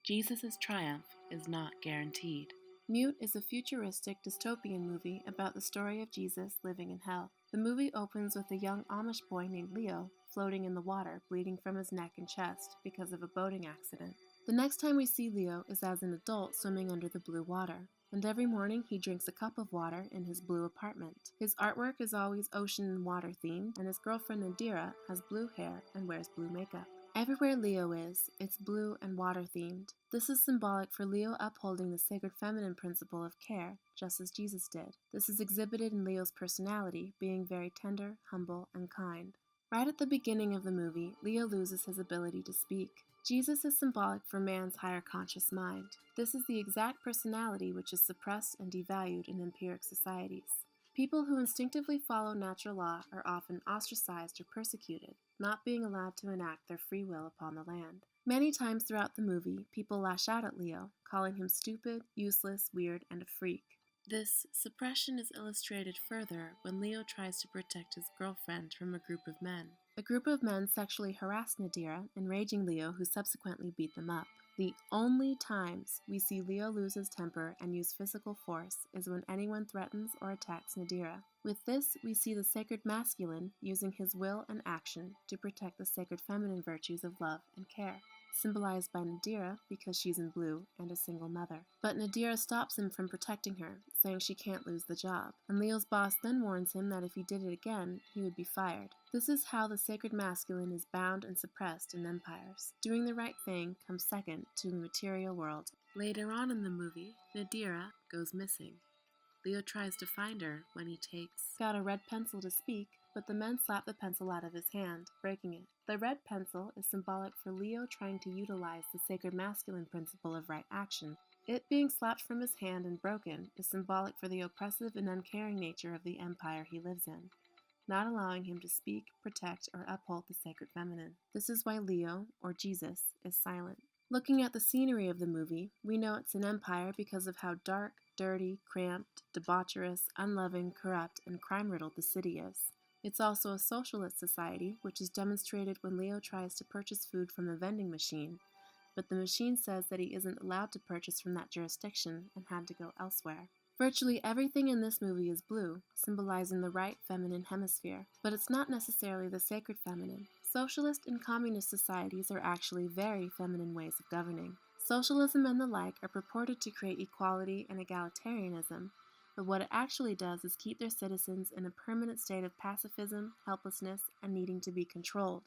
Jesus' triumph is not guaranteed. Mute is a futuristic dystopian movie about the story of Jesus living in hell. The movie opens with a young Amish boy named Leo floating in the water, bleeding from his neck and chest because of a boating accident. The next time we see Leo is as an adult swimming under the blue water, and every morning he drinks a cup of water in his blue apartment. His artwork is always ocean and water themed, and his girlfriend Nadira has blue hair and wears blue makeup. Everywhere Leo is, it's blue and water themed. This is symbolic for Leo upholding the sacred feminine principle of care, just as Jesus did. This is exhibited in Leo's personality, being very tender, humble, and kind. Right at the beginning of the movie, Leo loses his ability to speak. Jesus is symbolic for man's higher conscious mind. This is the exact personality which is suppressed and devalued in empiric societies. People who instinctively follow natural law are often ostracized or persecuted, not being allowed to enact their free will upon the land. Many times throughout the movie, people lash out at Leo, calling him stupid, useless, weird, and a freak. This suppression is illustrated further when Leo tries to protect his girlfriend from a group of men. A group of men sexually harass Nadira, enraging Leo, who subsequently beat them up. The only times we see Leo lose his temper and use physical force is when anyone threatens or attacks Nadira. With this, we see the sacred masculine using his will and action to protect the sacred feminine virtues of love and care. symbolized by Nadira because she's in blue and a single mother. But Nadira stops him from protecting her, saying she can't lose the job. And Leo's boss then warns him that if he did it again, he would be fired. This is how the sacred masculine is bound and suppressed in empires. Doing the right thing comes second to the material world. Later on in the movie, Nadira goes missing. Leo tries to find her when he takes out a red pencil to speak, but the men slap the pencil out of his hand, breaking it. The red pencil is symbolic for Leo trying to utilize the sacred masculine principle of right action. It being slapped from his hand and broken is symbolic for the oppressive and uncaring nature of the empire he lives in, not allowing him to speak, protect, or uphold the sacred feminine. This is why Leo, or Jesus, is silent. Looking at the scenery of the movie, we know it's an empire because of how dark, dirty, cramped, debaucherous, unloving, corrupt, and crime-riddled the city is. It's also a socialist society, which is demonstrated when Leo tries to purchase food from a vending machine, but the machine says that he isn't allowed to purchase from that jurisdiction and had to go elsewhere. Virtually everything in this movie is blue, symbolizing the right feminine hemisphere, but it's not necessarily the sacred feminine. Socialist and communist societies are actually very feminine ways of governing. Socialism and the like are purported to create equality and egalitarianism, but what it actually does is keep their citizens in a permanent state of pacifism, helplessness, and needing to be controlled,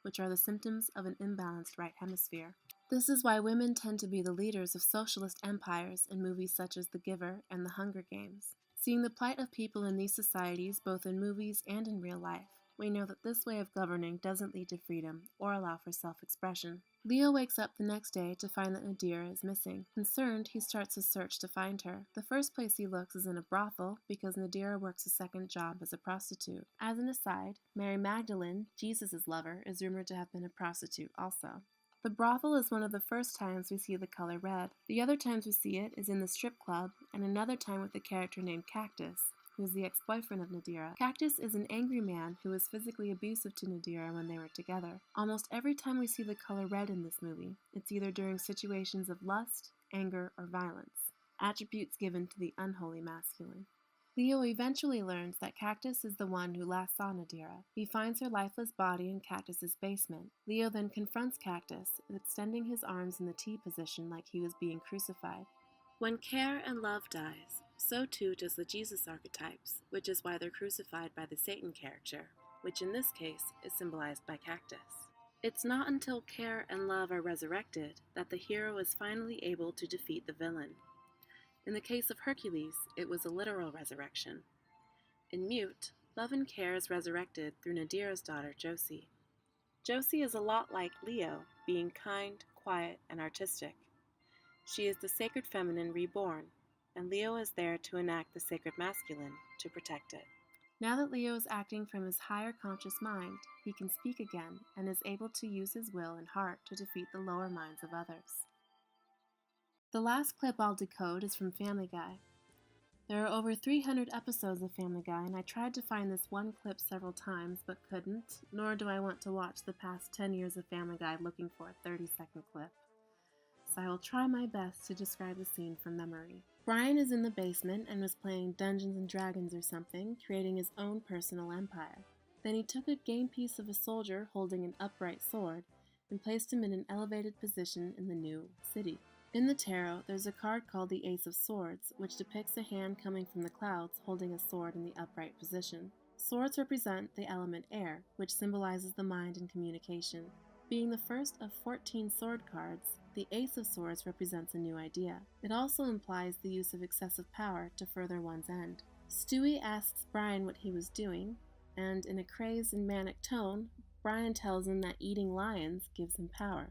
which are the symptoms of an imbalanced right hemisphere. This is why women tend to be the leaders of socialist empires in movies such as The Giver and The Hunger Games. Seeing the plight of people in these societies both in movies and in real life, we know that this way of governing doesn't lead to freedom or allow for self-expression. Leo wakes up the next day to find that Nadira is missing. Concerned, he starts his search to find her. The first place he looks is in a brothel because Nadira works a second job as a prostitute. As an aside, Mary Magdalene, Jesus' lover, is rumored to have been a prostitute also. The brothel is one of the first times we see the color red. The other times we see it is in the strip club and another time with a character named Cactus, who is the ex-boyfriend of Nadira. Cactus is an angry man who is physically abusive to Nadira when they were together. Almost every time we see the color red in this movie, it's either during situations of lust, anger, or violence, attributes given to the unholy masculine. Leo eventually learns that Cactus is the one who last saw Nadira. He finds her lifeless body in Cactus's basement. Leo then confronts Cactus, extending his arms in the T position like he was being crucified. When care and love dies, so too does the Jesus archetypes, which is why they're crucified by the Satan character, which in this case is symbolized by Cactus. It's not until care and love are resurrected that the hero is finally able to defeat the villain. In the case of Hercules, it was a literal resurrection. In Mute, love and care is resurrected through Nadira's daughter, Josie. Josie is a lot like Leo, being kind, quiet, and artistic. She is the sacred feminine reborn, and Leo is there to enact the sacred masculine to protect it. Now that Leo is acting from his higher conscious mind, he can speak again and is able to use his will and heart to defeat the lower minds of others. The last clip I'll decode is from Family Guy. There are over 300 episodes of Family Guy, and I tried to find this one clip several times but couldn't, nor do I want to watch the past 10 years of Family Guy looking for a 30-second clip. So I will try my best to describe the scene from memory. Brian is in the basement and was playing Dungeons and Dragons or something, creating his own personal empire. Then he took a game piece of a soldier holding an upright sword and placed him in an elevated position in the new city. In the tarot, there's a card called the Ace of Swords, which depicts a hand coming from the clouds holding a sword in the upright position. Swords represent the element air, which symbolizes the mind and communication. Being the first of 14 sword cards, the Ace of Swords represents a new idea. It also implies the use of excessive power to further one's end. Stewie asks Brian what he was doing, and in a crazed and manic tone, Brian tells him that eating lions gives him power.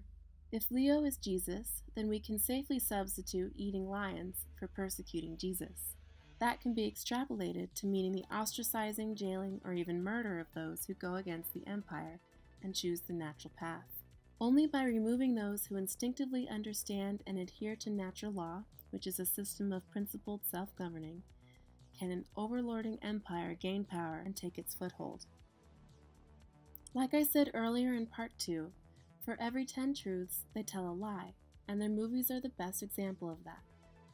If Leo is Jesus, then we can safely substitute eating lions for persecuting Jesus. That can be extrapolated to meaning the ostracizing, jailing, or even murder of those who go against the empire and choose the natural path. Only by removing those who instinctively understand and adhere to natural law, which is a system of principled self-governing, can an overlording empire gain power and take its foothold. Like I said earlier in part 2, for every 10 truths, they tell a lie, and their movies are the best example of that.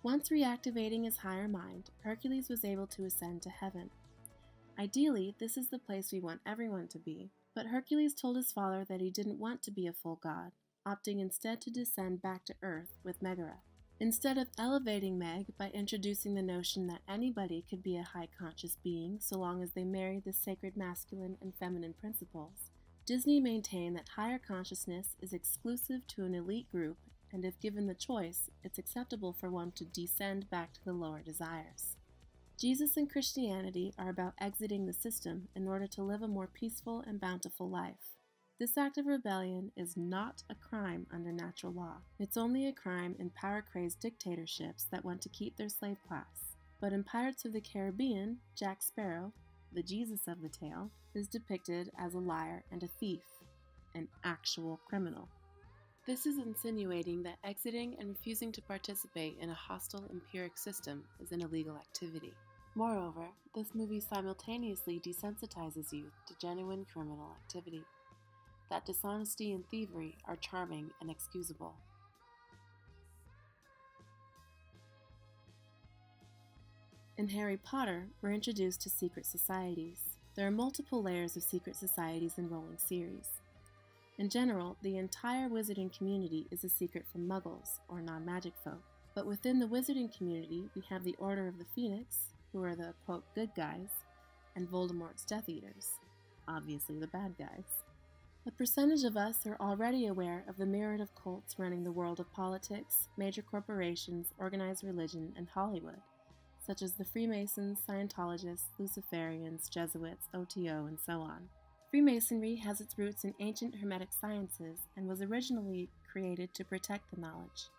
Once reactivating his higher mind, Hercules was able to ascend to heaven. Ideally, this is the place we want everyone to be, but Hercules told his father that he didn't want to be a full god. opting instead to descend back to Earth with Megara. Instead of elevating Meg by introducing the notion that anybody could be a high conscious being so long as they married the sacred masculine and feminine principles, Disney maintained that higher consciousness is exclusive to an elite group, and if given the choice, it's acceptable for one to descend back to the lower desires. Jesus and Christianity are about exiting the system in order to live a more peaceful and bountiful life. This act of rebellion is not a crime under natural law. It's only a crime in power-crazed dictatorships that want to keep their slave class. But in Pirates of the Caribbean, Jack Sparrow, the Jesus of the tale, is depicted as a liar and a thief, an actual criminal. This is insinuating that exiting and refusing to participate in a hostile empiric system is an illegal activity. Moreover, this movie simultaneously desensitizes youth to genuine criminal activity. That dishonesty and thievery are charming and excusable. In Harry Potter, we're introduced to secret societies. There are multiple layers of secret societies in rolling series. In general, the entire wizarding community is a secret from muggles, or non-magic folk. But within the wizarding community, we have the Order of the Phoenix, who are the, quote, good guys, and Voldemort's Death Eaters, obviously the bad guys. A percentage of us are already aware of the myriad of cults running the world of politics, major corporations, organized religion, and Hollywood, such as the Freemasons, Scientologists, Luciferians, Jesuits, OTO, and so on. Freemasonry has its roots in ancient Hermetic sciences and was originally created to protect the knowledge,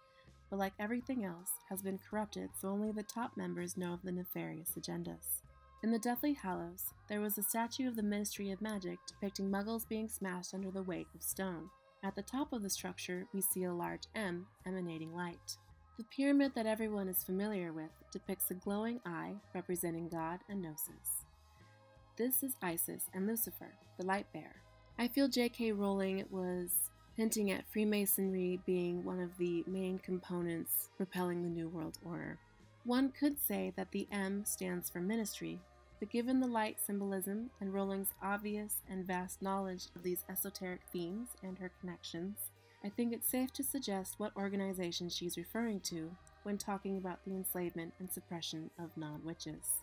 but like everything else, has been corrupted so only the top members know of the nefarious agendas. In the Deathly Hallows, there was a statue of the Ministry of Magic depicting muggles being smashed under the weight of stone. At the top of the structure, we see a large M emanating light. The pyramid that everyone is familiar with depicts a glowing eye representing God and Gnosis. This is Isis and Lucifer, the light bearer. I feel J.K. Rowling was hinting at Freemasonry being one of the main components propelling the New World Order. One could say that the M stands for ministry, but given the light symbolism and Rowling's obvious and vast knowledge of these esoteric themes and her connections, I think it's safe to suggest what organization she's referring to when talking about the enslavement and suppression of non-witches.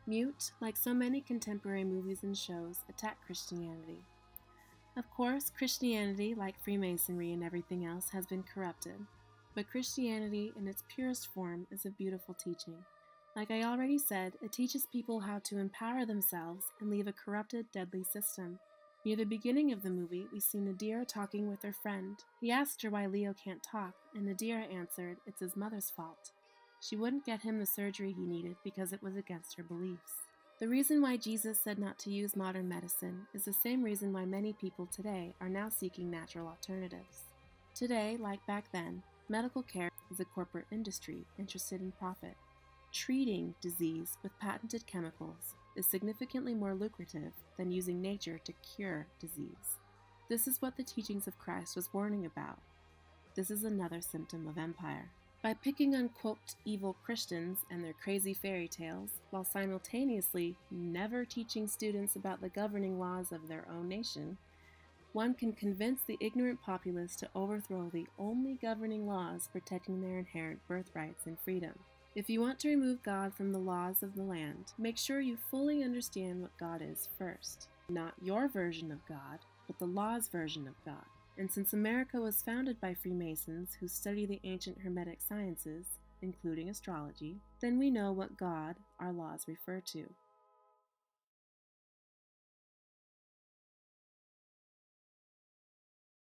Mute, like so many contemporary movies and shows, attack Christianity. Of course, Christianity, like Freemasonry and everything else, has been corrupted. But Christianity, in its purest form, is a beautiful teaching. Like I already said, it teaches people how to empower themselves and leave a corrupted, deadly system. Near the beginning of the movie, we see Nadira talking with her friend. He asked her why Leo can't talk, and Nadira answered it's his mother's fault. She wouldn't get him the surgery he needed because it was against her beliefs. The reason why Jesus said not to use modern medicine is the same reason why many people today are now seeking natural alternatives. Today, like back then, medical care is a corporate industry interested in profit. Treating disease with patented chemicals is significantly more lucrative than using nature to cure disease. This is what the teachings of Christ was warning about. This is another symptom of empire. By picking on, quote, evil Christians and their crazy fairy tales, while simultaneously never teaching students about the governing laws of their own nation, one can convince the ignorant populace to overthrow the only governing laws protecting their inherent birthrights and freedom. If you want to remove God from the laws of the land, make sure you fully understand what God is first. Not your version of God, but the law's version of God. And since America was founded by Freemasons who study the ancient Hermetic sciences, including astrology, then we know what God our laws refer to.